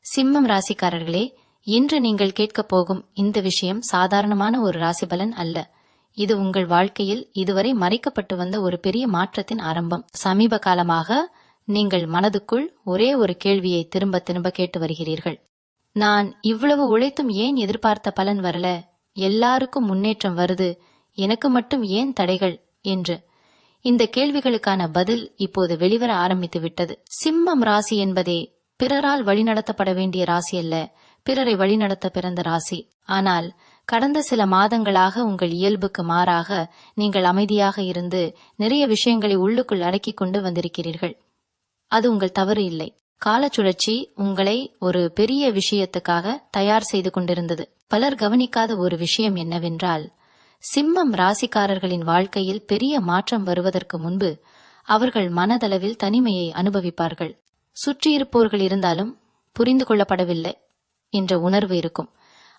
சிம்மம் ராசிக்காரர்களே, இன்று நீங்கள் கேட்கப் போகும் இந்த விஷயம் சாதாரணமான ஒரு ராசி பலன் அல்ல. இது உங்கள் வாழ்க்கையில் இதுவரை மறைக்கப்பட்டு வந்த ஒரு பெரிய மாற்றத்தின் ஆரம்பம். சமீப காலமாக நீங்கள் மனதுக்குள் ஒரே ஒரு கேள்வியை திரும்ப திரும்ப கேட்டு வருகிறீர்கள். நான் இவ்வளவு உழைத்தும் ஏன் எதிர்பார்த்த பலன் வரல? எல்லாருக்கும் முன்னேற்றம் வருது, எனக்கு மட்டும் ஏன் தடைகள் என்று. இந்த கேள்விகளுக்கான பதில் இப்போது வெளிவர ஆரம்பித்து விட்டது. சிம்மம் ராசி என்பதே பிறரால் வழிநடத்தப்பட வேண்டிய ராசி அல்ல, பிறரை வழிநடத்த பிறந்த ராசி. ஆனால் கடந்த சில மாதங்களாக உங்கள் இயல்புக்கு மாறாக நீங்கள் அமைதியாக இருந்து நிறைய விஷயங்களை உள்ளுக்குள் அடக்கிக் கொண்டு வந்திருக்கிறீர்கள். அது உங்கள் தவறு இல்லை. காலச்சுழற்சி உங்களை ஒரு பெரிய விஷயத்துக்காக தயார் செய்து கொண்டிருந்தது. பலர் கவனிக்காத ஒரு விஷயம் என்னவென்றால், சிம்மம் ராசிக்காரர்களின் வாழ்க்கையில் பெரிய மாற்றம் வருவதற்கு முன்பு அவர்கள் மனதளவில் தனிமையை அனுபவிப்பார்கள். சுற்றியிருப்போர்கள் இருந்தாலும் புரிந்து கொள்ளப்படவில்லை என்ற உணர்வு இருக்கும்.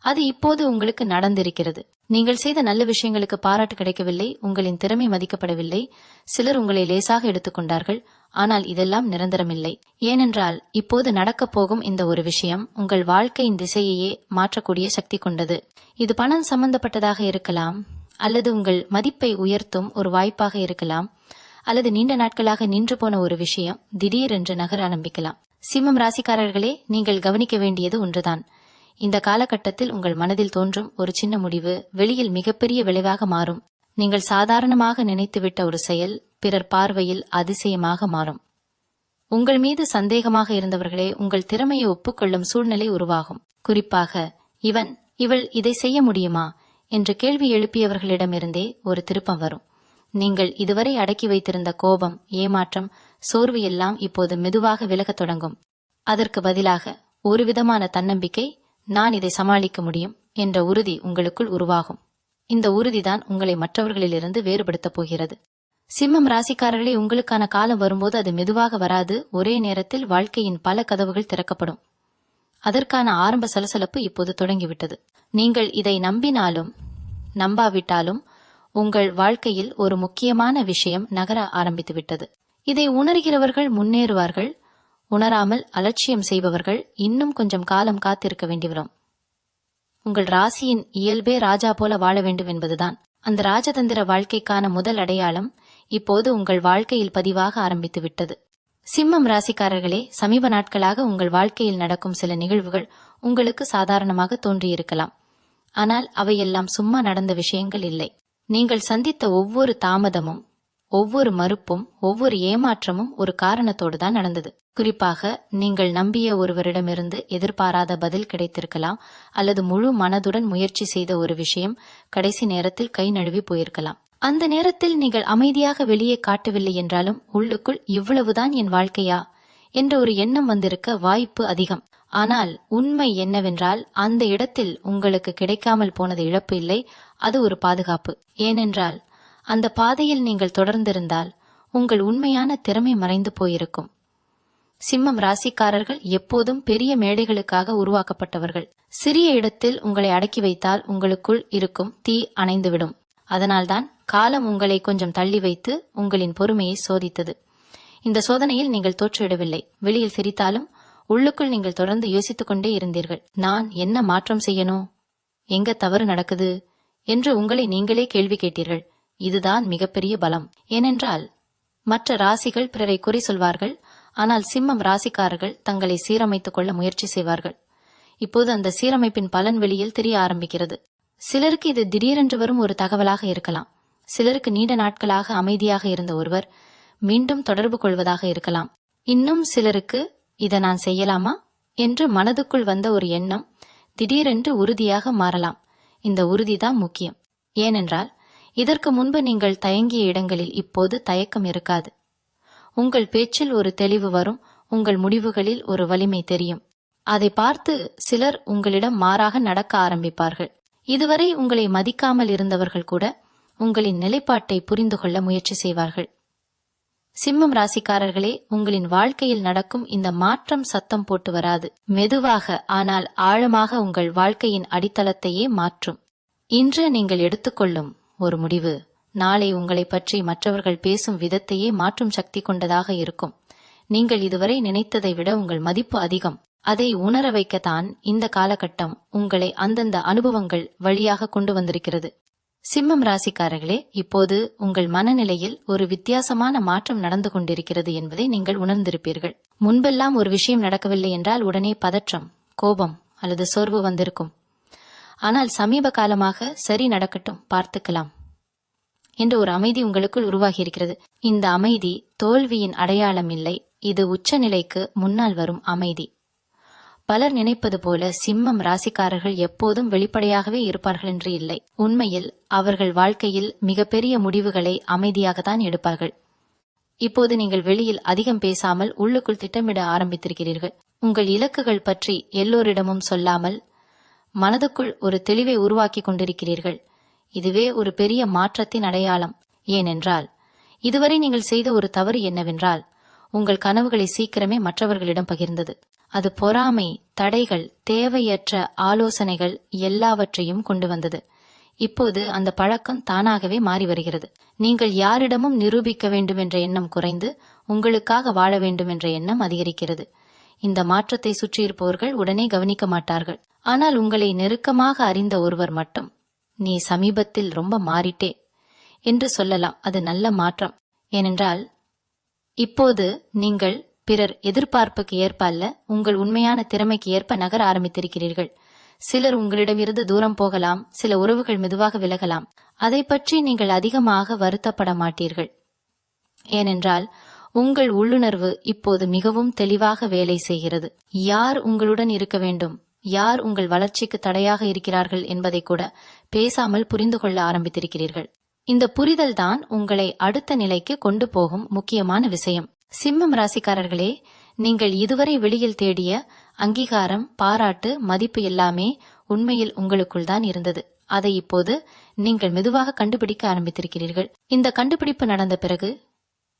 அது இப்போது உங்களுக்கு நடந்திருக்கிறது. நீங்கள் செய்த நல்ல விஷயங்களுக்கு பாராட்டு கிடைக்கவில்லை, உங்களின் திறமை மதிக்கப்படவில்லை, சிலர் உங்களை லேசாக எடுத்துக்கொண்டார்கள். ஆனால் இதெல்லாம் நிரந்தரமில்லை. ஏனென்றால் இப்போது நடக்கப் போகும் இந்த ஒரு விஷயம் உங்கள் வாழ்க்கையின் திசையையே மாற்றக்கூடிய சக்தி கொண்டது. இது பணம் சம்பந்தப்பட்டதாக இருக்கலாம், அல்லது உங்கள் மதிப்பை உயர்த்தும் ஒரு வாய்ப்பாக இருக்கலாம், அல்லது நீண்ட நாட்களாக நின்று போன ஒரு விஷயம் திடீரென்று நகர ஆரம்பிக்கலாம். சிம்மம் ராசிக்காரர்களே, நீங்கள் கவனிக்க வேண்டியது ஒன்றுதான். இந்த காலகட்டத்தில் உங்கள் மனதில் தோன்றும் ஒரு சின்ன முடிவு வெளியில் மிகப்பெரிய விளைவாக மாறும். நீங்கள் சாதாரணமாக நினைத்துவிட்ட ஒரு செயல் பிறர் பார்வையில் அதிசயமாக மாறும். உங்கள் மீது சந்தேகமாக இருந்தவர்களே உங்கள் திறமையை ஒப்புக்கொள்ளும் சூழ்நிலை உருவாகும். குறிப்பாக இவள் இதை செய்ய முடியுமா என்று கேள்வி எழுப்பியவர்களிடமிருந்தே ஒரு திருப்பம் வரும். நீங்கள் இதுவரை அடக்கி வைத்திருந்த கோபம், ஏமாற்றம், சோர்வு எல்லாம் இப்போது மெதுவாக விலகத் தொடங்கும். அதற்கு பதிலாக ஒரு விதமான தன்னம்பிக்கை, நான் இதை சமாளிக்க முடியும் என்ற உறுதி உங்களுக்குள் உருவாகும். இந்த உறுதிதான் உங்களை மற்றவர்களிலிருந்து வேறுபடுத்தப் போகிறது. சிம்மம் ராசிக்காரர்களே, உங்களுக்கான காலம் வரும்போது அது மெதுவாக வராது. ஒரே நேரத்தில் வாழ்க்கையின் பல கதவுகள் திறக்கப்படும். அதற்கான ஆரம்ப சலசலப்பு இப்போது தொடங்கிவிட்டது. நீங்கள் இதை நம்பினாலும் நம்பாவிட்டாலும் உங்கள் வாழ்க்கையில் ஒரு முக்கியமான விஷயம் நகர ஆரம்பித்துவிட்டது. இதை உணர்கிறவர்கள் முன்னேறுவார்கள், உணராமல் அலட்சியம் செய்பவர்கள் இன்னும் கொஞ்சம் காலம் காத்திருக்க வேண்டி வரும். உங்கள் ராசியின் இயல்பே ராஜா போல வாழ வேண்டும் என்பதுதான். அந்த ராஜதந்திர வாழ்க்கைக்கான முதல் அடையாளம் இப்போது உங்கள் வாழ்க்கையில் பதிவாக ஆரம்பித்து விட்டது. சிம்மம் ராசிக்காரர்களே, சமீப நாட்களாக உங்கள் வாழ்க்கையில் நடக்கும் சில நிகழ்வுகள் உங்களுக்கு சாதாரணமாக தோன்றியிருக்கலாம். ஆனால் அவையெல்லாம் சும்மா நடந்த விஷயங்கள் இல்லை. நீங்கள் சந்தித்த ஒவ்வொரு தாமதமும், ஒவ்வொரு மறுப்பும், ஒவ்வொரு ஏமாற்றமும் ஒரு காரணத்தோடு தான் நடந்தது. குறிப்பாக நீங்கள் நம்பிய ஒருவரிடமிருந்து எதிர்பாராத பதில் கிடைத்திருக்கலாம், அல்லது முழு மனதுடன் முயற்சி செய்த ஒரு விஷயம் கடைசி நேரத்தில் கை நழுவி போயிருக்கலாம். அந்த நேரத்தில் நீங்கள் அமைதியாக வெளியே காட்டவில்லை என்றாலும் உள்ளுக்குள் இவ்வளவுதான் என் வாழ்க்கையா என்ற ஒரு எண்ணம் வந்திருக்க வாய்ப்பு அதிகம். ஆனால் உண்மை என்னவென்றால், அந்த இடத்தில் உங்களுக்கு கிடைக்காமல் போனது இழப்பு இல்லை, அது ஒரு பாதுகாப்பு. ஏனென்றால் அந்த பாதையில் நீங்கள் தொடர்ந்திருந்தால் உங்கள் உண்மையான திறமை மறைந்து போயிருக்கும். சிம்மம் ராசிக்காரர்கள் எப்போதும் பெரிய மேடைகளுக்காக உருவாக்கப்பட்டவர்கள். சிறிய இடத்தில் உங்களை அடக்கி வைத்தால் உங்களுக்குள் இருக்கும் தீ அணைந்துவிடும். அதனால்தான் காலம் உங்களை கொஞ்சம் தள்ளி வைத்து உங்களின் பொறுமையை சோதித்தது. இந்த சோதனையில் நீங்கள் தோற்றுவிடவில்லை. வெளியில் சிரித்தாலும் உள்ளுக்குள் நீங்கள் தொடர்ந்து யோசித்துக் கொண்டே இருந்தீர்கள். நான் என்ன மாற்றம் செய்யணும், எங்க தவறு நடக்குது என்று உங்களை நீங்களே கேள்வி கேட்டீர்கள். இதுதான் மிகப்பெரிய பலம். ஏனென்றால் மற்ற ராசிகள் பிறரை குறை சொல்வார்கள், ஆனால் சிம்மம் ராசிக்காரர்கள் தங்களை சீரமைத்துக் கொள்ள முயற்சி செய்வார்கள். இப்போது அந்த சீரமைப்பின் பலன் வெளியில் தெரிய ஆரம்பிக்கிறது. சிலருக்கு இது திடீரென்று வரும் ஒரு தகவலாக இருக்கலாம். சிலருக்கு நீண்ட நாட்களாக அமைதியாக இருந்த ஒருவர் மீண்டும் தொடர்பு கொள்வதாக இருக்கலாம். இன்னும் சிலருக்கு இதை நான் செய்யலாமா என்று மனதுக்குள் வந்த ஒரு எண்ணம் திடீரென்று உறுதியாக மாறலாம். இந்த உறுதிதான் முக்கியம். ஏனென்றால் இதற்கு முன்பு நீங்கள் தயங்கிய இடங்களில் இப்போது தயக்கம் இருக்காது. உங்கள் பேச்சில் ஒரு தெளிவு வரும், உங்கள் முடிவுகளில் ஒரு வலிமை தெரியும். அதை பார்த்து சிலர் உங்களிடம் மாறாக நடக்க ஆரம்பிப்பார்கள். இதுவரை உங்களை மதிக்காமல் இருந்தவர்கள் கூட உங்களின் நிலைப்பாட்டை புரிந்து கொள்ள முயற்சி செய்வார்கள். சிம்மம் ராசிக்காரர்களே, உங்களின் வாழ்க்கையில் நடக்கும் இந்த மாற்றம் சத்தம் போட்டு வராது. மெதுவாக ஆனால் ஆழமாக உங்கள் வாழ்க்கையின் அடித்தளத்தையே மாற்றும். இன்று நீங்கள் எடுத்துக்கொள்ளும் ஒரு முடிவு நாளை உங்களை பற்றி மற்றவர்கள் பேசும் விதத்தையே மாற்றும் சக்தி கொண்டதாக இருக்கும். நீங்கள் இதுவரை நினைத்ததை விட உங்கள் மதிப்பு அதிகம். அதை உணர வைக்கத்தான் இந்த காலகட்டம் உங்களை அந்தந்த அனுபவங்கள் வழியாக கொண்டு வந்திருக்கிறது. சிம்மம் ராசிக்காரர்களே, இப்போது உங்கள் மனநிலையில் ஒரு வித்தியாசமான மாற்றம் நடந்து கொண்டிருக்கிறது என்பதை நீங்கள் உணர்ந்திருப்பீர்கள். முன்பெல்லாம் ஒரு விஷயம் நடக்கவில்லை என்றால் உடனே பதற்றம், கோபம் அல்லது சோர்வு வந்திருக்கும். ஆனால் சமீப காலமாக சரி, நடக்கட்டும், பார்த்துக்கலாம் என்ற ஒரு அமைதி உங்களுக்குள் உருவாகி இருக்கிறது. இந்த அமைதி தோல்வியின் அடையாளம் இல்லை, இது உச்சநிலைக்கு முன்னால் வரும் அமைதி. பலர் நினைப்பது போல சிம்மம் ராசிக்காரர்கள் எப்போதும் வெளிப்படையாகவே இருப்பார்கள் என்று இல்லை. உண்மையில் அவர்கள் வாழ்க்கையில் மிகப்பெரிய முடிவுகளை அமைதியாகத்தான் எடுப்பார்கள். இப்போது நீங்கள் வெளியில் அதிகம் பேசாமல் உள்ளுக்குள் திட்டமிட ஆரம்பித்திருக்கிறீர்கள். உங்கள் இலக்குகள் பற்றி எல்லோரிடமும் சொல்லாமல் மனதுக்குள் ஒரு தெளிவை உருவாக்கி கொண்டிருக்கிறீர்கள். இதுவே ஒரு பெரிய மாற்றத்தின் அடையாளம். ஏனென்றால் இதுவரை நீங்கள் செய்த ஒரு தவறு என்னவென்றால் உங்கள் கனவுகளை சீக்கிரமே மற்றவர்களிடம் பகிர்ந்தது. அது பொறாமை, தடைகள், தேவையற்ற ஆலோசனைகள் எல்லாவற்றையும் கொண்டு வந்தது. இப்போது அந்த பழக்கம் தானாகவே மாறி வருகிறது. நீங்கள் யாரிடமும் நிரூபிக்க வேண்டும் என்ற எண்ணம் குறைந்து உங்களுக்காக வாழ வேண்டும் என்ற எண்ணம் அதிகரிக்கிறது. இந்த மாற்றத்தை சுற்றியிருப்பவர்கள் உடனே கவனிக்க மாட்டார்கள். ஆனால் உங்களை நெருக்கமாக அறிந்த ஒருவர் மட்டும், நீ சமீபத்தில் ரொம்ப மாறிட்டே என்று சொல்லலாம். அது நல்ல மாற்றம். ஏனென்றால் இப்போது நீங்கள் பிறர் எதிர்பார்ப்புக்கு ஏற்ப அல்ல, உங்கள் உண்மையான திறமைக்கு ஏற்ப நகர ஆரம்பித்திருக்கிறீர்கள். சிலர் உங்களிடமிருந்து தூரம் போகலாம், சில உறவுகள் மெதுவாக விலகலாம். அதை பற்றி நீங்கள் அதிகமாக வருத்தப்பட மாட்டீர்கள். ஏனென்றால் உங்கள் உள்ளுணர்வு இப்போது மிகவும் தெளிவாக வேலை செய்கிறது. யார் உங்களுடன் இருக்க வேண்டும், யார் உங்கள் வளர்ச்சிக்கு தடையாக இருக்கிறார்கள் என்பதை கூட பேசாமல் புரிந்து கொள்ள ஆரம்பித்திருக்கிறீர்கள். இந்த புரிதல் தான் உங்களை அடுத்த நிலைக்கு கொண்டு போகும் முக்கியமான விஷயம். சிம்மம் ராசிக்காரர்களே, நீங்கள் இதுவரை வெளியில் தேடிய அங்கீகாரம், பாராட்டு, மதிப்பு எல்லாமே உண்மையில் உங்களுக்குள் தான் இருந்தது. அதை இப்போது நீங்கள் மெதுவாக கண்டுபிடிக்க ஆரம்பித்திருக்கிறீர்கள். இந்த கண்டுபிடிப்பு நடந்த பிறகு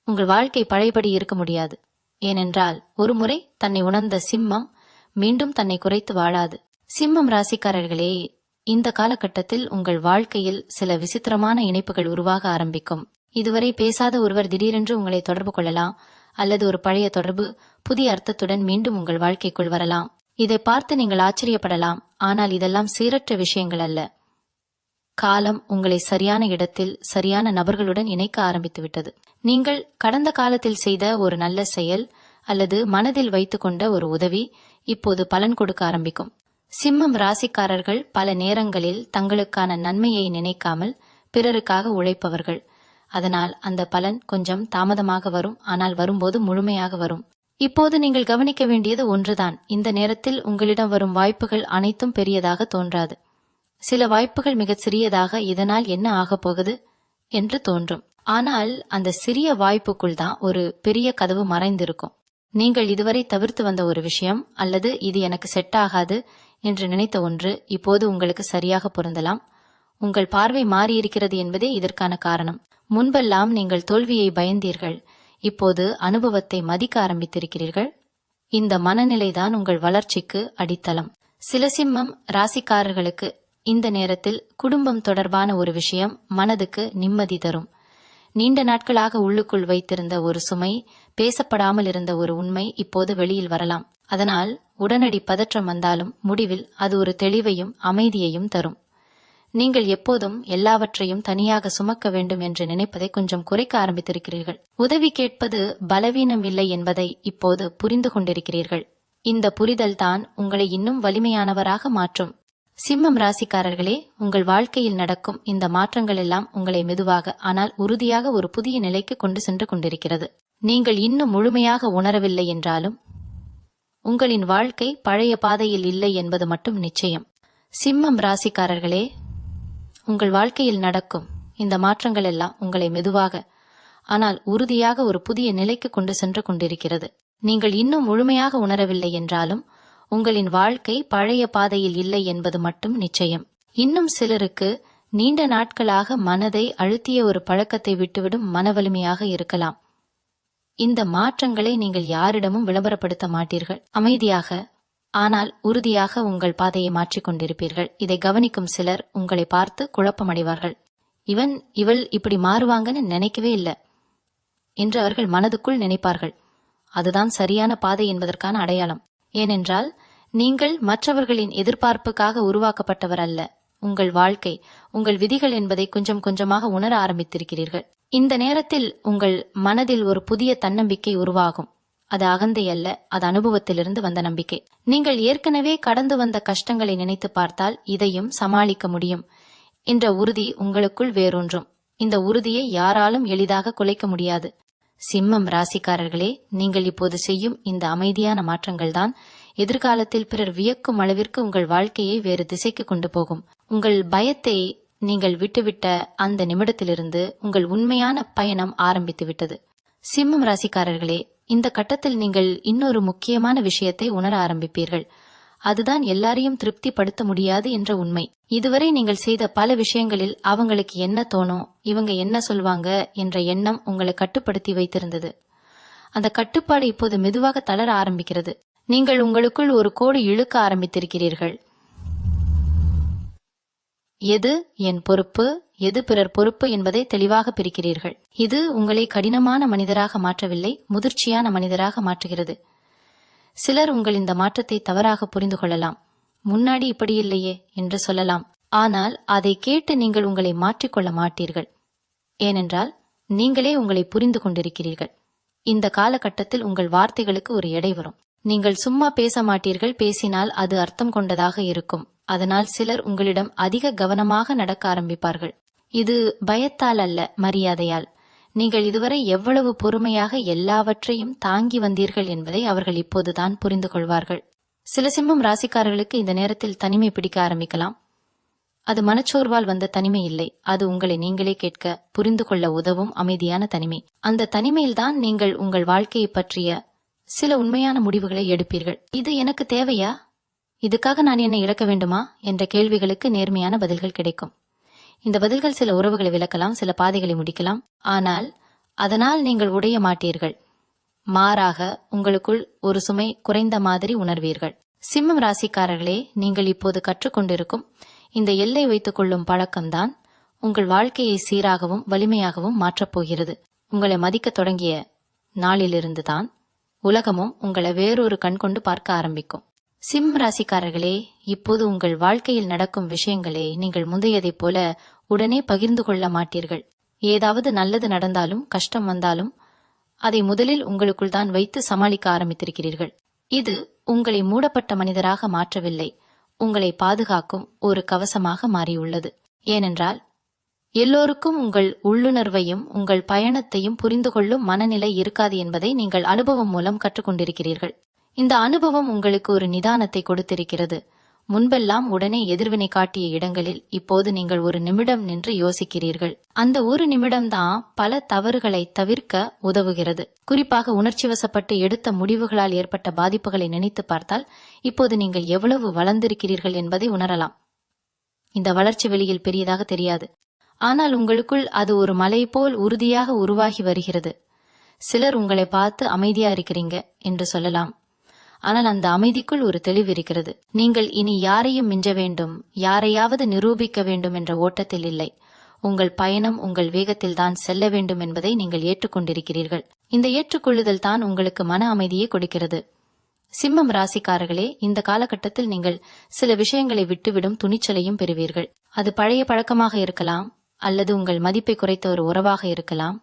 உங்கள் வாழ்க்கை பழையபடி இருக்க முடியாது. ஏனென்றால் ஒருமுறை தன்னை உணர்ந்த சிம்மம் மீண்டும் தன்னை குறைத்து வாழாது. சிம்மம் ராசிக்காரர்களே, இந்த காலகட்டத்தில் உங்கள் வாழ்க்கையில் சில விசித்திரமான இணைப்புகள் உருவாக ஆரம்பிக்கும். இதுவரை பேசாத ஒருவர் திடீரென்று உங்களை தொடர்பு கொள்ளலாம், அல்லது ஒரு பழைய தொடர்பு புதிய அர்த்தத்துடன் மீண்டும் உங்கள் வாழ்க்கைக்குள் வரலாம். இதை பார்த்து நீங்கள் ஆச்சரியப்படலாம். ஆனால் இதெல்லாம் சீரற்ற விஷயங்கள் அல்ல. காலம் உங்களை சரியான இடத்தில் சரியான நபர்களுடன் இணைக்க ஆரம்பித்து விட்டது. நீங்கள் கடந்த காலத்தில் செய்த ஒரு நல்ல செயல் அல்லது மனதில் வைத்துக்கொண்ட ஒரு உதவி இப்போது பலன் கொடுக்க ஆரம்பிக்கும். சிம்மம் ராசிக்காரர்கள் பல நேரங்களில் தங்களுக்கான நன்மையை நினைக்காமல் பிறருக்காக உழைப்பவர்கள். அதனால் அந்த பலன் கொஞ்சம் தாமதமாக வரும், ஆனால் வரும்போது முழுமையாக வரும். இப்போது நீங்கள் கவனிக்க வேண்டியது ஒன்றுதான். இந்த நேரத்தில் உங்களிடம் வரும் வாய்ப்புகள் அனைத்தும் பெரியதாக தோன்றாது. சில வாய்ப்புகள் மிகச் சிறியதாக, இதனால் என்ன ஆகப் போகுது என்று தோன்றும். ஆனால் அந்த சிறிய வாய்ப்புக்குள் தான் ஒரு பெரிய கதவு மறைந்திருக்கும். நீங்கள் இதுவரை தவிர்த்து வந்த ஒரு விஷயம், அல்லது இது எனக்கு செட் ஆகாது என்று நினைத்த ஒன்று இப்போது உங்களுக்கு சரியாக பொருந்தலாம். உங்கள் பார்வை மாறியிருக்கிறது என்பதே இதற்கான காரணம். முன்பெல்லாம் நீங்கள் தோல்வியை பயந்தீர்கள், இப்போது அனுபவத்தை மதிக்க ஆரம்பித்திருக்கிறீர்கள். இந்த மனநிலைதான் உங்கள் வளர்ச்சிக்கு அடித்தளம். சில சிம்மம் ராசிக்காரர்களுக்கு இந்த நேரத்தில் குடும்பம் தொடர்பான ஒரு விஷயம் மனதுக்கு நிம்மதி தரும். நீண்ட நாட்களாக உள்ளுக்குள் வைத்திருந்த ஒரு சுமை, பேசப்படாமல் இருந்த ஒரு உண்மை இப்போது வெளியில் வரலாம். அதனால் உடனடி பதற்றம் வந்தாலும் முடிவில் அது ஒரு தெளிவையும் அமைதியையும் தரும். நீங்கள் எப்போதும் எல்லாவற்றையும் தனியாக சுமக்க வேண்டும் என்று நினைப்பதை கொஞ்சம் குறைக்க ஆரம்பித்திருக்கிறீர்கள். உதவி கேட்பது பலவீனம் இல்லை என்பதை இப்போது புரிந்து கொண்டிருக்கிறீர்கள். இந்த புரிதல் தான் உங்களை இன்னும் வலிமையானவராக மாற்றும். சிம்மம் ராசிக்காரர்களே, உங்கள் வாழ்க்கையில் நடக்கும் இந்த மாற்றங்கள் எல்லாம் உங்களை மெதுவாக ஆனால் உறுதியாக ஒரு புதிய நிலைக்கு கொண்டு சென்று கொண்டிருக்கிறது. நீங்கள் இன்னும் முழுமையாக உணரவில்லை என்றாலும் உங்களின் வாழ்க்கை பழைய பாதையில் இல்லை என்பது மட்டும் நிச்சயம். சிம்மம் ராசிக்காரர்களே, உங்கள் வாழ்க்கையில் நடக்கும் இந்த மாற்றங்கள் எல்லாம் உங்களை மெதுவாக ஆனால் உறுதியாக ஒரு புதிய நிலைக்கு கொண்டு சென்று கொண்டிருக்கிறது. நீங்கள் இன்னும் முழுமையாக உணரவில்லை என்றாலும் உங்களின் வாழ்க்கை பழைய பாதையில் இல்லை என்பது மட்டும் நிச்சயம். இன்னும் சிலருக்கு நீண்ட நாட்களாக மனதை அழுத்திய ஒரு பழக்கத்தை விட்டுவிடும் மன வலிமையாக இருக்கலாம். இந்த மாற்றங்களை நீங்கள் யாரிடமும் விளம்பரப்படுத்த மாட்டீர்கள். அமைதியாக ஆனால் உறுதியாக உங்கள் பாதையை மாற்றிக் கொண்டிருப்பீர்கள். இதை கவனிக்கும் சிலர் உங்களை பார்த்து குழப்பமடைவார்கள். இவள் இப்படி மாறுவாங்கன்னு நினைக்கவே இல்லை என்று அவர்கள் மனதுக்குள் நினைப்பார்கள். அதுதான் சரியான பாதை என்பதற்கான அடையாளம். ஏனென்றால் நீங்கள் மற்றவர்களின் எதிர்பார்ப்புக்காக உருவாக்கப்பட்டவர் அல்ல. உங்கள் வாழ்க்கை, உங்கள் விதிகள் என்பதை கொஞ்சம் கொஞ்சமாக உணர ஆரம்பித்திருக்கிறீர்கள். இந்த நேரத்தில் உங்கள் மனதில் ஒரு புதிய தன்னம்பிக்கை உருவாகும். அது அகந்தை அல்ல, அது அனுபவத்திலிருந்து வந்த நம்பிக்கை. நீங்கள் ஏற்கனவே கடந்து வந்த கஷ்டங்களை நினைத்து பார்த்தால் இதையும் சமாளிக்க முடியும் என்ற உறுதி உங்களுக்குள் வேரூன்றும். இந்த உறுதியை யாராலும் எளிதாக குலைக்க முடியாது. சிம்மம் ராசிக்காரர்களே, நீங்கள் இப்போது செய்யும் இந்த அமைதியான மாற்றங்கள்தான் எதிர்காலத்தில் பிறர் வியக்கும் அளவிற்கு உங்கள் வாழ்க்கையை வேறு திசைக்கு கொண்டு போகும். உங்கள் பயத்தை நீங்கள் விட்டுவிட்ட அந்த நிமிடத்திலிருந்து உங்கள் உண்மையான பயணம் ஆரம்பித்து விட்டது. சிம்மம் ராசிக்காரர்களே, இந்த கட்டத்தில் நீங்கள் இன்னொரு முக்கியமான விஷயத்தை உணர ஆரம்பிப்பீர்கள். அதுதான் எல்லாரையும் திருப்திப்படுத்த முடியாது என்ற உண்மை. இதுவரை நீங்கள் செய்த பல விஷயங்களில் அவங்களுக்கு என்ன தோணும், இவங்க என்ன சொல்வாங்க என்ற எண்ணம் உங்களை கட்டுப்படுத்தி வைத்திருந்தது. அந்த கட்டுப்பாடு இப்போது மெதுவாக தளர ஆரம்பிக்கிறது. நீங்கள் உங்களுக்குள் ஒரு கோடு இழுக்க ஆரம்பித்திருக்கிறீர்கள். எது என் பொறுப்பு, எது பிறர் பொறுப்பு என்பதை தெளிவாக பிரிக்கிறீர்கள். இது உங்களை கடினமான மனிதராக மாற்றவில்லை, முதிர்ச்சியான மனிதராக மாற்றுகிறது. சிலர் உங்கள் இந்த மாற்றத்தை தவறாக புரிந்து கொள்ளலாம். முன்னாடி இப்படி இல்லையே என்று சொல்லலாம். ஆனால் அதை கேட்டு நீங்கள் உங்களை மாற்றிக்கொள்ள மாட்டீர்கள். ஏனென்றால் நீங்களே உங்களை புரிந்து கொண்டிருக்கிறீர்கள். இந்த காலகட்டத்தில் உங்கள் வார்த்தைகளுக்கு ஒரு எடை வரும். நீங்கள் சும்மா பேச மாட்டீர்கள், பேசினால் அது அர்த்தம் கொண்டதாக இருக்கும். அதனால் சிலர் உங்களிடம் அதிக கவனமாக நடக்க ஆரம்பிப்பார்கள். இது பயத்தால் அல்ல, மரியாதையால். நீங்கள் இதுவரை எவ்வளவு பொறுமையாக எல்லாவற்றையும் தாங்கி வந்தீர்கள் என்பதை அவர்கள் இப்போதுதான் புரிந்து கொள்வார்கள். சில சிம்மம் ராசிக்காரர்களுக்கு இந்த நேரத்தில் தனிமை பிடிக்க ஆரம்பிக்கலாம். அது மனச்சோர்வால் வந்த தனிமை இல்லை, அது உங்களை நீங்களே கேட்க, புரிந்து கொள்ள உதவும் அமைதியான தனிமை. அந்த தனிமையில்தான் நீங்கள் உங்கள் வாழ்க்கையை பற்றிய சில உண்மையான முடிவுகளை எடுப்பீர்கள். இது எனக்கு தேவையா, இதுக்காக நான் என்னை இழக்க வேண்டுமா என்ற கேள்விகளுக்கு நேர்மையான பதில்கள் கிடைக்கும். இந்த பதில்கள் சில உறவுகளை விளக்கலாம், சில பாதைகளை முடிக்கலாம். ஆனால் அதனால் நீங்கள் உடைய மாட்டீர்கள். மாறாக உங்களுக்குள் ஒரு சுமை குறைந்த மாதிரி உணர்வீர்கள். சிம்மம் ராசிக்காரர்களே, நீங்கள் இப்போது கற்றுக்கொண்டிருக்கும் இந்த எல்லை வைத்துக் கொள்ளும் பழக்கம்தான் உங்கள் வாழ்க்கையை சீராகவும் வலிமையாகவும் மாற்றப்போகிறது. உங்களை மதிக்க தொடங்கிய நாளிலிருந்து தான் உலகமும் உங்களை வேறொரு கண் கொண்டு பார்க்க ஆரம்பிக்கும். சிம்ம ராசிக்காரர்களே, இப்போது உங்கள் வாழ்க்கையில் நடக்கும் விஷயங்களை நீங்கள் முந்தையதைப் போல உடனே பகிர்ந்து கொள்ள மாட்டீர்கள். ஏதாவது நல்லது நடந்தாலும் கஷ்டம் வந்தாலும் அதை முதலில் உங்களுக்குள் தான் வைத்து சமாளிக்க ஆரம்பித்திருக்கிறீர்கள். இது உங்களை மூடப்பட்ட மனிதராக மாற்றவில்லை, உங்களை பாதுகாக்கும் ஒரு கவசமாக மாறியுள்ளது. ஏனென்றால் எல்லோருக்கும் உங்கள் உள்ளுணர்வையும் உங்கள் பயணத்தையும் புரிந்து கொள்ளும் மனநிலை இருக்காது என்பதை நீங்கள் அனுபவம் மூலம் கற்றுக்கொண்டிருக்கிறீர்கள். இந்த அனுபவம் உங்களுக்கு ஒரு நிதானத்தை கொடுத்திருக்கிறது. முன்பெல்லாம் உடனே எதிர்வினை காட்டிய இடங்களில் இப்போது நீங்கள் ஒரு நிமிடம் நின்று யோசிக்கிறீர்கள். அந்த ஒரு நிமிடம்தான் பல தவறுகளை தவிர்க்க உதவுகிறது. குறிப்பாக உணர்ச்சி வசப்பட்டு எடுத்த முடிவுகளால் ஏற்பட்ட பாதிப்புகளை நினைத்து பார்த்தால் இப்போது நீங்கள் எவ்வளவு வளர்ந்திருக்கிறீர்கள் என்பதை உணரலாம். இந்த வளர்ச்சி வெளியில் பெரியதாக தெரியாது, ஆனால் உங்களுக்குள் அது ஒரு மலை போல் உறுதியாக உருவாகி வருகிறது. சிலர் உங்களை பார்த்து அமைதியா இருக்கிறீங்க என்று சொல்லலாம், ஆனால் அந்த அமைதிக்குள் ஒரு தெளிவு இருக்கிறது. நீங்கள் இனி யாரையும் மிஞ்ச வேண்டும், யாரையாவது நிரூபிக்க வேண்டும் என்ற ஓட்டத்தில் இல்லை. உங்கள் பயணம் உங்கள் வேகத்தில் தான் செல்ல வேண்டும் என்பதை நீங்கள் ஏற்றுக்கொண்டிருக்கிறீர்கள். இந்த ஏற்றுக்கொள்ளுதல் தான் உங்களுக்கு மன அமைதியை கொடுக்கிறது. சிம்மம் ராசிக்காரர்களே, இந்த காலகட்டத்தில் நீங்கள் சில விஷயங்களை விட்டுவிடும் துணிச்சலையும் பெறுவீர்கள். அது பழைய பழக்கமாக இருக்கலாம், அல்லது உங்கள் மதிப்பை குறைத்த ஒரு உறவாக இருக்கலாம்,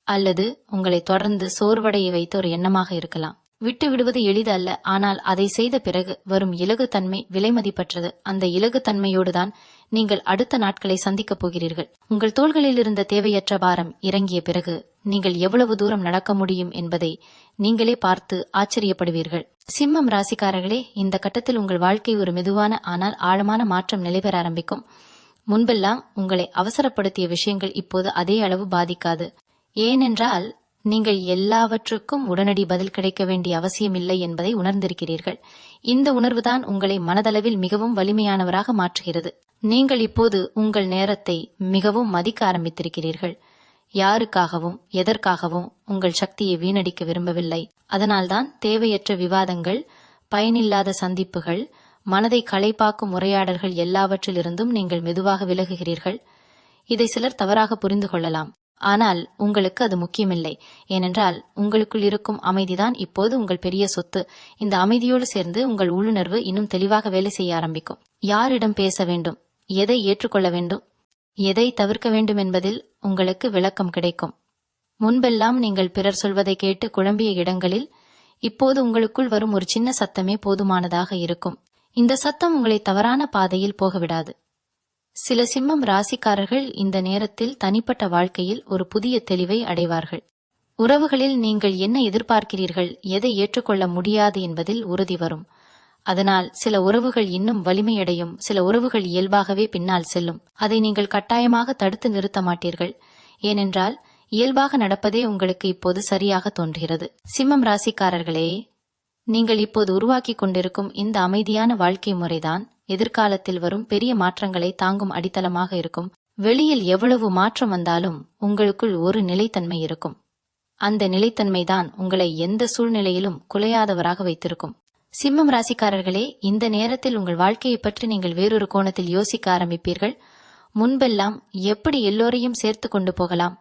அல்லது உங்களை தொடர்ந்து சோர்வடைய வைத்த ஒரு எண்ணமாக இருக்கலாம். விட்டு விடுவது எளிது அல்ல, ஆனால் அதை செய்த பிறகு வரும் இலகுத்தன்மை விலை மதிப்பற்றது. அந்த இலகுத்தன்மையோடுதான் நீங்கள் அடுத்த நாட்களை சந்திக்கப் போகிறீர்கள். உங்கள் தோள்களில் இருந்த தேவையற்ற பாரம் இறங்கிய பிறகு நீங்கள் எவ்வளவு தூரம் நடக்க முடியும் என்பதை நீங்களே பார்த்து ஆச்சரியப்படுவீர்கள். சிம்மம் ராசிக்காரர்களே, இந்த கட்டத்தில் உங்கள் வாழ்க்கை ஒரு மெதுவான ஆனால் ஆழமான மாற்றம் நிலைபெற ஆரம்பிக்கும். முன்பெல்லாம் உங்களை அவசரப்படுத்திய விஷயங்கள் இப்போது அதே அளவு பாதிக்காது. ஏனென்றால் நீங்கள் எல்லாவற்றுக்கும் உடனடி பதில் கிடைக்க வேண்டிய அவசியம் இல்லை என்பதை உணர்ந்திருக்கிறீர்கள். இந்த உணர்வுதான் உங்களை மனதளவில் மிகவும் வலிமையானவராக மாற்றுகிறது. நீங்கள் இப்போது உங்கள் நேரத்தை மிகவும் மதிக்க ஆரம்பித்திருக்கிறீர்கள். யாருக்காகவும் எதற்காகவும் உங்கள் சக்தியை வீணடிக்க விரும்பவில்லை. அதனால்தான் தேவையற்ற விவாதங்கள், பயனில்லாத சந்திப்புகள், மனதை களைப்பாக்கும் உரையாடல்கள் எல்லாவற்றிலிருந்தும் நீங்கள் மெதுவாக விலகுகிறீர்கள். இதை சிலர் தவறாக புரிந்து கொள்ளலாம். ஆனால் உங்களுக்கு அது முக்கியமில்லை. ஏனென்றால் உங்களுக்குள் இருக்கும் அமைதிதான் இப்போது உங்கள் பெரிய சொத்து. இந்த அமைதியோடு சேர்ந்து உங்கள் உள்ளுணர்வு இன்னும் தெளிவாக வேலை செய்ய ஆரம்பிக்கும். யாரிடம் பேச வேண்டும், எதை ஏற்றுக்கொள்ள வேண்டும், எதை தவிர்க்க வேண்டும் என்பதில் உங்களுக்கு விளக்கம் கிடைக்கும். முன்பெல்லாம் நீங்கள் பிறர் சொல்வதை கேட்டு குழம்பிய இடங்களில் இப்போது உங்களுக்குள் வரும் ஒரு சின்ன சத்தமே போதுமானதாக இருக்கும். இந்த சத்தம் உங்களை தவறான பாதையில் போகவிடாது. சில சிம்மம் ராசிக்காரர்கள் இந்த நேரத்தில் தனிப்பட்ட வாழ்க்கையில் ஒரு புதிய தெளிவை அடைவார்கள். உறவுகளில் நீங்கள் என்ன எதிர்பார்க்கிறீர்கள், எதை ஏற்றுக்கொள்ள முடியாது என்பதில் உறுதி வரும். அதனால் சில உறவுகள் இன்னும் வலிமையடையும், சில உறவுகள் இயல்பாகவே பின்னால் செல்லும். அதை நீங்கள் கட்டாயமாக தடுத்து நிறுத்த மாட்டீர்கள். ஏனென்றால் இயல்பாக நடப்பதே உங்களுக்கு இப்போது சரியாக தோன்றுகிறது. சிம்மம் ராசிக்காரர்களே, நீங்கள் இப்போது உருவாக்கி கொண்டிருக்கும் இந்த அமைதியான வாழ்க்கை முறைதான் எதிர்காலத்தில் வரும் பெரிய மாற்றங்களை தாங்கும் அடித்தளமாக இருக்கும். வெளியில் எவ்வளவு மாற்றம் வந்தாலும் உங்களுக்குள் ஒரு நிலைத்தன்மை இருக்கும். அந்த நிலைத்தன்மைதான் உங்களை எந்த சூழ்நிலையிலும் குலையாதவராக வைத்திருக்கும். சிம்மம் ராசிக்காரர்களே, இந்த நேரத்தில் உங்கள் வாழ்க்கையை பற்றி நீங்கள் வேறொரு கோணத்தில் யோசிக்க ஆரம்பிப்பீர்கள். முன்பெல்லாம் எப்படி எல்லோரையும் சேர்த்து கொண்டு போகலாம்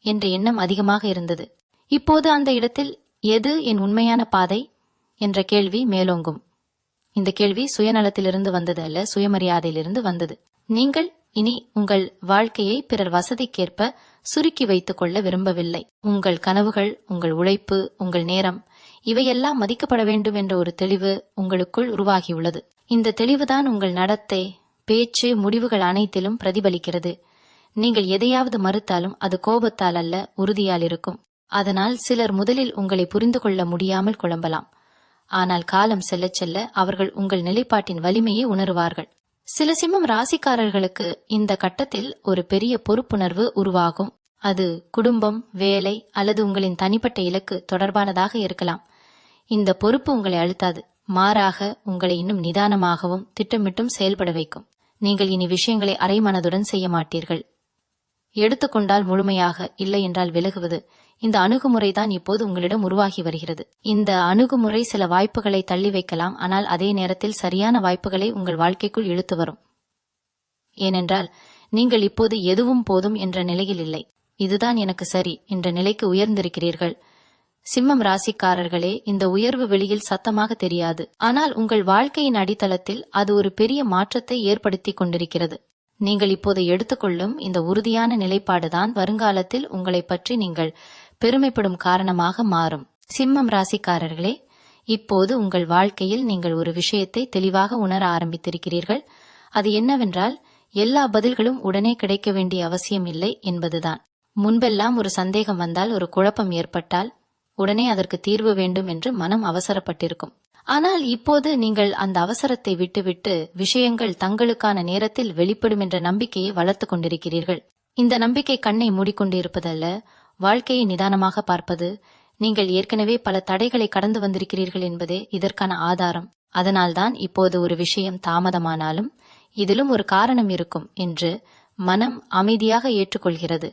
என்ற எண்ணம் அதிகமாக இருந்தது. இப்போது அந்த இடத்தில் எது என் உண்மையான பாதை என்ற கேள்வி மேலோங்கும். இந்த கேள்வி சுயநலத்திலிருந்து வந்தது அல்ல, சுயமரியாதையிலிருந்து வந்தது. நீங்கள் இனி உங்கள் வாழ்க்கையை பிறர் வசதிக்கேற்ப சுருக்கி வைத்துக் கொள்ள விரும்பவில்லை. உங்கள் கனவுகள், உங்கள் உழைப்பு, உங்கள் நேரம் இவையெல்லாம் மதிக்கப்பட வேண்டும் என்ற ஒரு தெளிவு உங்களுக்குள் உருவாகியுள்ளது. இந்த தெளிவுதான் உங்கள் நடத்தை, பேச்சு, முடிவுகள் அனைத்திலும் பிரதிபலிக்கிறது. நீங்கள் எதையாவது மறுத்தாலும் அது கோபத்தால் அல்ல, உறுதியால் இருக்கும். அதனால் சிலர் முதலில் உங்களை புரிந்து கொள்ள முடியாமல் குழம்பலாம். ஆனால் காலம் செல்ல செல்ல அவர்கள் உங்கள் நிலைப்பாட்டின் வலிமையை உணருவார்கள். சில சிம்மம் ராசிக்காரர்களுக்கு இந்த கட்டத்தில் ஒரு பெரிய பொறுப்புணர்வு உருவாகும். அது குடும்பம், வேலை அல்லது உங்களின் தனிப்பட்ட இலக்கு தொடர்பானதாக இருக்கலாம். இந்த பொறுப்பு உங்களை அழுத்தாது, மாறாக உங்களை இன்னும் நிதானமாகவும் திட்டமிட்டும் செயல்பட வைக்கும். நீங்கள் இனி விஷயங்களை அரைமனதுடன் செய்ய மாட்டீர்கள். எடுத்துக்கொண்டால் முழுமையாக, இல்லை என்றால் விலகுவது, இந்த அணுகுமுறைதான் இப்போது உங்களிடம் உருவாகி வருகிறது. இந்த அணுகுமுறை சில வாய்ப்புகளை தள்ளி வைக்கலாம், ஆனால் அதே நேரத்தில் சரியான வாய்ப்புகளை உங்கள் வாழ்க்கைக்குள் இழுத்து வரும். ஏனென்றால் நீங்கள் இப்போது எதுவும் போதும் என்ற நிலையில் இல்லை, இதுதான் எனக்கு சரி என்ற நிலைக்கு உயர்ந்திருக்கிறீர்கள். சிம்மம் ராசிக்காரர்களே, இந்த உயர்வு வெளியில் சத்தமாக தெரியாது, ஆனால் உங்கள் வாழ்க்கையின் அடித்தளத்தில் அது ஒரு பெரிய மாற்றத்தை ஏற்படுத்தி கொண்டிருக்கிறது. நீங்கள் இப்போது எடுத்துக்கொள்ளும் இந்த உறுதியான நிலைப்பாடுதான் வருங்காலத்தில் உங்களை பற்றி நீங்கள் பெருமைப்படும் காரணமாக மாறும். சிம்மம் ராசிக்காரர்களே, இப்போது உங்கள் வாழ்க்கையில் நீங்கள் ஒரு விஷயத்தை தெளிவாக உணர ஆரம்பித்திருக்கிறீர்கள். அது என்னவென்றால், எல்லா பதில்களும் உடனே கிடைக்க வேண்டிய அவசியம் இல்லை என்பதுதான். முன்பெல்லாம் ஒரு சந்தேகம் வந்தால், ஒரு குழப்பம் ஏற்பட்டால் உடனே அதற்கு தீர்வு வேண்டும் என்று மனம் அவசரப்பட்டிருக்கும். ஆனால் இப்போது நீங்கள் அந்த அவசரத்தை விட்டுவிட்டு விஷயங்கள் தங்களுக்கான நேரத்தில் வெளிப்படும் என்ற நம்பிக்கையை வளர்த்து கொண்டிருக்கிறீர்கள். இந்த நம்பிக்கை கண்ணை மூடிக்கொண்டு இருப்பதல்ல, வாழ்க்கையை நிதானமாக பார்ப்பது. நீங்கள் ஏற்கனவே பல தடைகளை கடந்து வந்திருக்கிறீர்கள் என்பதே இதற்கான ஆதாரம். அதனால்தான் இப்போது ஒரு விஷயம் தாமதமானாலும் இதிலும் ஒரு காரணம் இருக்கும் என்று மனம் அமைதியாக ஏற்றுக்கொள்கிறது.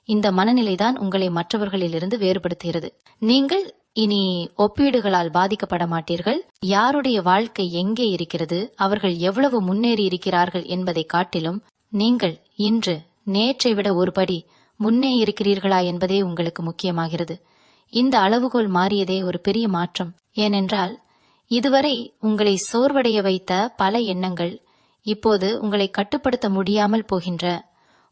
இந்த மனநிலைதான் உங்களை மற்றவர்களிலிருந்து வேறுபடுத்துகிறது. நீங்கள் இனி ஒப்பீடுகளால் பாதிக்கப்பட மாட்டீர்கள். யாருடைய வாழ்க்கை எங்கே இருக்கிறது, அவர்கள் எவ்வளவு முன்னேறி இருக்கிறார்கள் என்பதை காட்டிலும் நீங்கள் இன்று நேற்றை விட ஒருபடி முன்னே இருக்கிறீர்களா என்பதே உங்களுக்கு முக்கியமாகிறது. இந்த அளவுகோல் மாறியதே ஒரு பெரிய மாற்றம். ஏனென்றால் இதுவரை உங்களை சோர்வடைய வைத்த பல எண்ணங்கள் இப்போது உங்களை கட்டுப்படுத்த முடியாமல் போகின்ற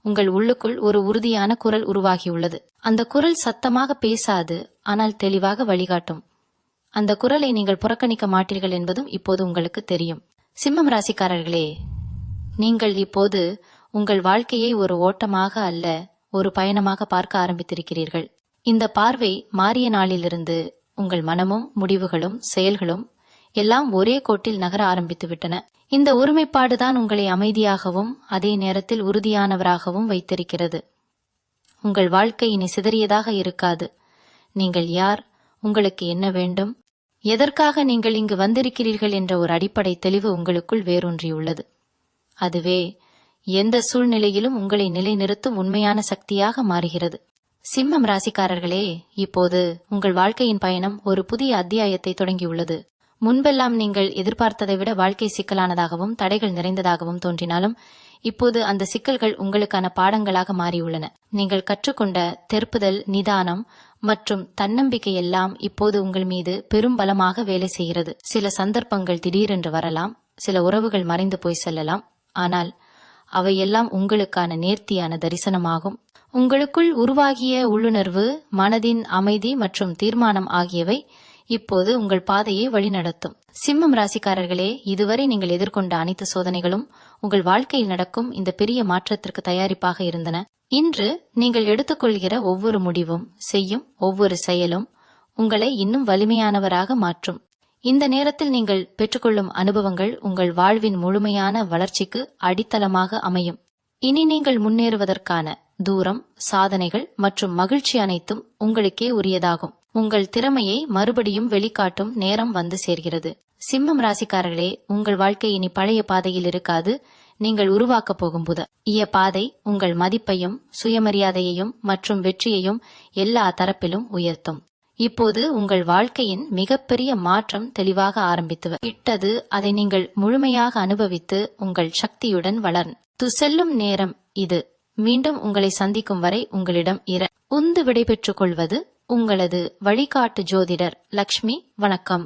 உங்கள் உள்ளுக்குள் ஒரு உறுதியான குரல் உருவாகியுள்ளது. அந்த குரல் சத்தமாக பேசாது, ஆனால் தெளிவாக வழிகாட்டும். அந்த குரலை நீங்கள் புறக்கணிக்க மாட்டீர்கள் என்பதும் இப்போது உங்களுக்கு தெரியும். சிம்மம் ராசிக்காரர்களே, நீங்கள் இப்போது உங்கள் வாழ்க்கையை ஒரு ஓட்டமாக அல்ல, ஒரு பயணமாக பார்க்க ஆரம்பித்திருக்கிறீர்கள். இந்த பார்வை மாறிய நாளிலிருந்து உங்கள் மனமும் முடிவுகளும் செயல்களும் எல்லாம் ஒரே கோட்டில் நகர ஆரம்பித்து விட்டன. இந்த ஒருமைப்பாடுதான் உங்களை அமைதியாகவும் அதே நேரத்தில் உறுதியானவராகவும் வைத்திருக்கிறது. உங்கள் வாழ்க்கை இனி சிதறியதாக இருக்காது. நீங்கள் யார், உங்களுக்கு என்ன வேண்டும், எதற்காக நீங்கள் இங்கு வந்திருக்கிறீர்கள் என்ற ஒரு அடிப்படை தெளிவு உங்களுக்குள் வேரூன்றியுள்ளது. அதுவே எந்த சூழ்நிலையிலும் உங்களை நிலைநிறுத்தும் உண்மையான சக்தியாக மாறுகிறது. சிம்மம் ராசிக்காரர்களே, இப்போது உங்கள் வாழ்க்கையின் பயணம் ஒரு புதிய அத்தியாயத்தை தொடங்கியுள்ளது. முன்பெல்லாம் நீங்கள் எதிர்பார்த்ததை விட வாழ்க்கை சிக்கலானதாகவும் தடைகள் நிறைந்ததாகவும் தோன்றினாலும் இப்போது அந்த சிக்கல்கள் உங்களுக்கான பாடங்களாக மாறியுள்ளன. நீங்கள் கற்றுக்கொண்ட தெற்புதல், நிதானம் மற்றும் தன்னம்பிக்கை எல்லாம் இப்போது உங்கள் மீது பெரும் பலமாக வேலை செய்கிறது. சில சந்தர்ப்பங்கள் திடீரென்று வரலாம், சில உறவுகள் மறைந்து போய் செல்லலாம், ஆனால் அவையெல்லாம் உங்களுக்கான நேர்த்தியான தரிசனமாகும். உங்களுக்குள் உருவாகிய உள்ளுணர்வு, மனதின் அமைதி மற்றும் தீர்மானம் ஆகியவை இப்போது உங்கள் பாதையை வழிநடத்தும். சிம்மம் ராசிக்காரர்களே, இதுவரை நீங்கள் எதிர்கொண்ட அனைத்து சோதனைகளும் உங்கள் வாழ்க்கையில் நடக்கும் இந்த பெரிய மாற்றத்திற்கு தயாரிப்பாக இருந்தன. இன்று நீங்கள் எடுத்துக்கொள்கிற ஒவ்வொரு முடிவும், செய்யும் ஒவ்வொரு செயலும் உங்களை இன்னும் வலிமையானவராக மாற்றும். இந்த நேரத்தில் நீங்கள் பெற்றுக்கொள்ளும் அனுபவங்கள் உங்கள் வாழ்வின் முழுமையான வளர்ச்சிக்கு அடித்தளமாக அமையும். இனி நீங்கள் முன்னேறுவதற்கான தூரம், சாதனைகள் மற்றும் மகிழ்ச்சி அனைத்தும் உங்களுக்கே உரியதாகும். உங்கள் திறமையை மறுபடியும் வெளிக்காட்டும் நேரம் வந்து சேர்கிறது. சிம்மம் ராசிக்காரர்களே, உங்கள் வாழ்க்கை இனி பழைய பாதையில் இருக்காது. நீங்கள் உருவாக்கப் போகும் புதிய பாதை உங்கள் மதிப்பையும், சுயமரியாதையையும் மற்றும் வெற்றியையும் எல்லா தரப்பிலும் உயர்த்தும். இப்போது உங்கள் வாழ்க்கையின் மிகப்பெரிய மாற்றம் தெளிவாக ஆரம்பித்து விட்டது. அதை நீங்கள் முழுமையாக அனுபவித்து உங்கள் சக்தியுடன் வளர்ந்து செல்லும் நேரம் இது. மீண்டும் உங்களை சந்திக்கும் வரை உங்களிடம் உந்து விடைபெற்றுக் கொள்வது உங்களது வழிகாட்டு ஜோதிடர் லக்ஷ்மி. வணக்கம்.